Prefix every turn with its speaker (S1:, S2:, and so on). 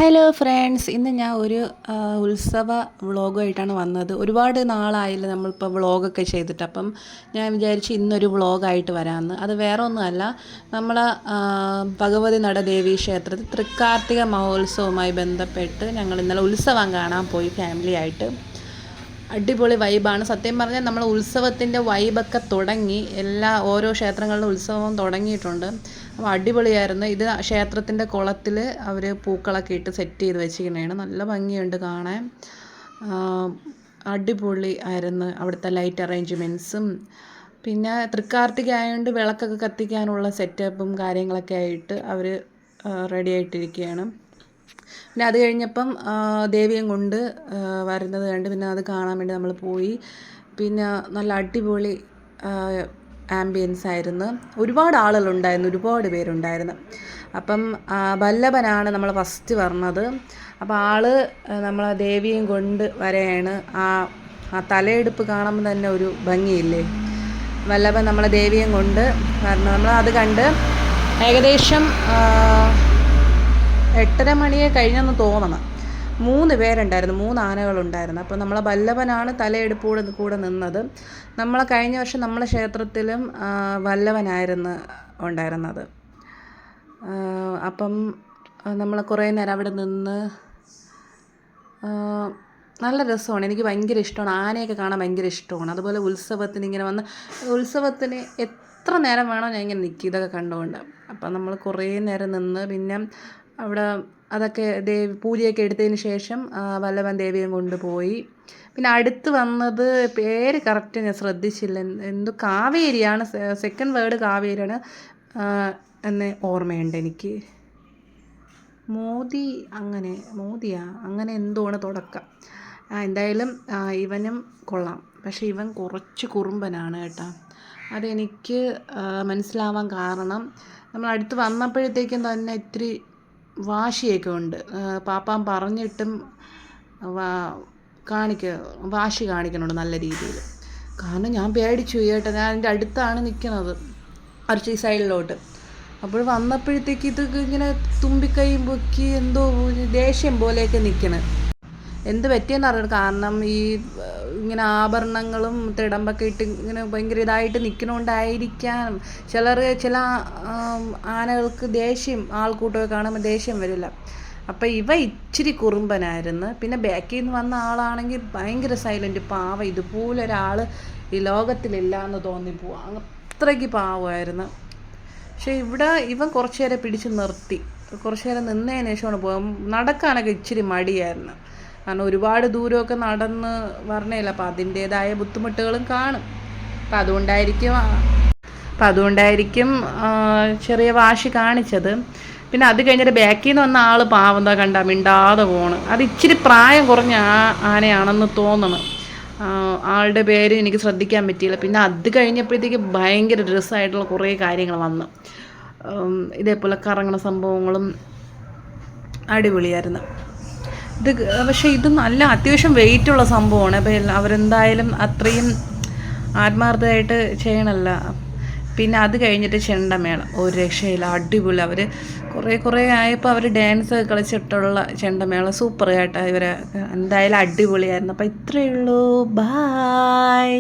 S1: Hello friends, ഇന്ന് ഞാൻ ഒരു ഉത്സവ വ്ളോഗുമായിട്ടാണ് വന്നത്. ഒരുപാട് നാളായില്ല നമ്മളിപ്പോൾ വ്ളോഗൊക്കെ ചെയ്തിട്ട്. അപ്പം ഞാൻ വിചാരിച്ചു ഇന്നൊരു വ്ളോഗായിട്ട് വരാമെന്ന്. അത് വേറെ ഒന്നുമല്ല, നമ്മൾ ഭഗവതി നട ദേവീ ക്ഷേത്രത്തിൽ തൃക്കാർത്തിക മഹോത്സവവുമായി ബന്ധപ്പെട്ട് ഞങ്ങൾ ഇന്നലെ ഉത്സവം കാണാൻ പോയി ഫാമിലിയായിട്ട്. അടിപൊളി വൈബാണ്. സത്യം പറഞ്ഞാൽ നമ്മൾ ഉത്സവത്തിൻ്റെ വൈബൊക്കെ തുടങ്ങി. ഓരോ ക്ഷേത്രങ്ങളിലും ഉത്സവം തുടങ്ങിയിട്ടുണ്ട്. അപ്പോൾ അടിപൊളിയായിരുന്നു. ഇത് ക്ഷേത്രത്തിൻ്റെ കുളത്തിൽ അവർ പൂക്കളൊക്കെ ഇട്ട് സെറ്റ് ചെയ്ത് വെച്ചിരിക്കുന്നതാണ്. നല്ല ഭംഗിയുണ്ട് കാണാൻ. അടിപൊളി ആയിരുന്നു അവിടുത്തെ ലൈറ്റ് അറേഞ്ച്മെൻറ്റ്സും. പിന്നെ തൃക്കാർത്തിക ആയതുകൊണ്ട് വിളക്കൊക്കെ കത്തിക്കാനുള്ള സെറ്റപ്പും കാര്യങ്ങളൊക്കെ ആയിട്ട് അവർ റെഡി ആയിട്ടിരിക്കുകയാണ്. പിന്നെ അത് കഴിഞ്ഞപ്പം ദേവിയും കൊണ്ട് വരുന്നത് കണ്ട് പിന്നെ അത് കാണാൻ വേണ്ടി നമ്മൾ പോയി. പിന്നെ നല്ല അടിപൊളി ആംബിയൻസ് ആയിരുന്നു. ഒരുപാട് ആളുകളുണ്ടായിരുന്നു, ഒരുപാട് പേരുണ്ടായിരുന്നു. അപ്പം വല്ലഭനാണ് നമ്മൾ ഫസ്റ്റ് പറഞ്ഞത്. അപ്പോൾ നമ്മളെ ദേവിയും കൊണ്ട് വരെയാണ്. ആ തലയെടുപ്പ് കാണുമ്പോൾ തന്നെ ഒരു ഭംഗിയില്ലേ. വല്ലഭൻ നമ്മളെ ദേവിയും കൊണ്ട് വരണം. നമ്മൾ അത് കണ്ട് ഏകദേശം 8:30 മണിയെ കഴിഞ്ഞെന്ന് തോന്നണം. 3 പേരുണ്ടായിരുന്നു, 3 ആനകളുണ്ടായിരുന്നു. അപ്പോൾ നമ്മളെ വല്ലഭനാണ് തലയെടുപ്പോടെ കൂടെ നിന്നത്. നമ്മളെ കഴിഞ്ഞ വർഷം നമ്മളെ ക്ഷേത്രത്തിലും വല്ലഭനായിരുന്നു ഉണ്ടായിരുന്നത്. അപ്പം നമ്മൾ കുറേ നേരം അവിടെ നിന്ന് നല്ല രസമാണ്. എനിക്ക് ഭയങ്കര ഇഷ്ടമാണ്. ആനയൊക്കെ കാണാൻ ഭയങ്കര ഇഷ്ടമാണ്. അതുപോലെ ഉത്സവത്തിന് ഇങ്ങനെ വന്ന് ഉത്സവത്തിന് എത്ര നേരം വേണോ ഞാൻ ഇങ്ങനെ നിൽക്കും ഇതൊക്കെ കണ്ടുകൊണ്ട്. അപ്പം നമ്മൾ കുറേ നേരം നിന്ന് പിന്നെ അവിടെ അതൊക്കെ പൂജയൊക്കെ എടുത്തതിന് ശേഷം വല്ലഭൻ ദേവിയും കൊണ്ടുപോയി. പിന്നെ അടുത്ത് വന്നത് പേര് കറക്റ്റ് ഞാൻ ശ്രദ്ധിച്ചില്ല, എന്തോ കാവേരിയാണ്, സെക്കൻഡ് വേർഡ് കാവേരിയാണ് എന്ന് ഓർമ്മയുണ്ട് എനിക്ക്. മോദിയാ അങ്ങനെ എന്തോണ് തുടക്കം. എന്തായാലും ഇവനും കൊള്ളാം. പക്ഷേ ഇവൻ കുറച്ച് കുറുമ്പനാണ് കേട്ടോ. അതെനിക്ക് മനസ്സിലാവാൻ കാരണം നമ്മൾ അടുത്ത് വന്നപ്പോഴത്തേക്കും തന്നെ ഇത്തിരി വാശിയൊക്കെ ഉണ്ട്. പാപ്പാൻ പറഞ്ഞിട്ടും വാശി കാണിക്കുന്നുണ്ട് നല്ല രീതിയിൽ. കാരണം ഞാൻ പേടിച്ചു കേട്ടോ. ഞാൻ എൻ്റെ അടുത്താണ് നിൽക്കുന്നത്, കുറച്ച് സൈഡിലോട്ട്. അപ്പോൾ വന്നപ്പോഴത്തേക്ക് ഇതൊക്കെ ഇങ്ങനെ തുമ്പിക്കൈയും പൊക്കി എന്തോ ദേഷ്യം പോലെയൊക്കെ നിൽക്കണത്. എന്ത് പറ്റിയെന്ന് അറിയണം. കാരണം ഇങ്ങനെ ആഭരണങ്ങളും തിടമ്പൊക്കെ ഇട്ട് ഇങ്ങനെ ഭയങ്കര ഇതായിട്ട് നിൽക്കണോണ്ടായിരിക്കാം. ചില ആനകൾക്ക് ആൾക്കൂട്ടമൊക്കെ കാണുമ്പോൾ ദേഷ്യം വരില്ല. അപ്പം ഇച്ചിരി കുറുമ്പനായിരുന്നു. പിന്നെ ബാക്കിൽ നിന്ന് വന്ന ആളാണെങ്കിൽ ഭയങ്കര സൈലൻറ്റ്, പാവം. ഇതുപോലൊരാൾ ഈ ലോകത്തിലില്ല എന്ന് തോന്നിപ്പോവും, അത്രയ്ക്ക് പാവമായിരുന്നു. പക്ഷേ ഇവൻ കുറച്ച് നേരം പിടിച്ച് നിർത്തി. കുറച്ച് നേരം നിന്നതിന് ശേഷമാണ് പോകാൻ. നടക്കാനൊക്കെ ഇച്ചിരി മടിയായിരുന്നു. കാരണം ഒരുപാട് ദൂരമൊക്കെ നടന്ന് വരണേല. അപ്പം അതിൻ്റേതായ ബുദ്ധിമുട്ടുകളും കാണും. അപ്പം അതുകൊണ്ടായിരിക്കും ചെറിയ വാശി കാണിച്ചത്. പിന്നെ അത് കഴിഞ്ഞിട്ട് ബാക്കിൽ നിന്ന് വന്ന ആൾ പാവം കണ്ട മിണ്ടാതെ പോണ്. അത് ഇച്ചിരി പ്രായം കുറഞ്ഞ ആനയാണെന്ന് തോന്നണം. ആളുടെ പേര് എനിക്ക് ശ്രദ്ധിക്കാൻ പറ്റിയില്ല. പിന്നെ അത് കഴിഞ്ഞപ്പോഴത്തേക്ക് ഭയങ്കര രസമായിട്ടുള്ള കുറേ കാര്യങ്ങൾ വന്നു. ഇതേപോലെ കറങ്ങണ സംഭവങ്ങളും അടിപൊളിയായിരുന്നു. പക്ഷേ ഇത് നല്ല അത്യാവശ്യം വെയിറ്റുള്ള സംഭവമാണ്. അപ്പോൾ അവരെന്തായാലും അത്രയും ആത്മാർത്ഥമായിട്ട് ചെയ്യണമല്ല. പിന്നെ അത് കഴിഞ്ഞിട്ട് ചെണ്ടമേളം ഒരു രക്ഷയില്ല, അടിപൊളി. അവർ കുറേ ആയപ്പോൾ അവർ ഡാൻസ് കളിച്ചിട്ടുള്ള ചെണ്ടമേളം സൂപ്പർ ആയിട്ട് ഇവരെ എന്തായാലും അടിപൊളിയായിരുന്നു. അപ്പോൾ ഇത്രയേ ഉള്ളൂ. ബായ്.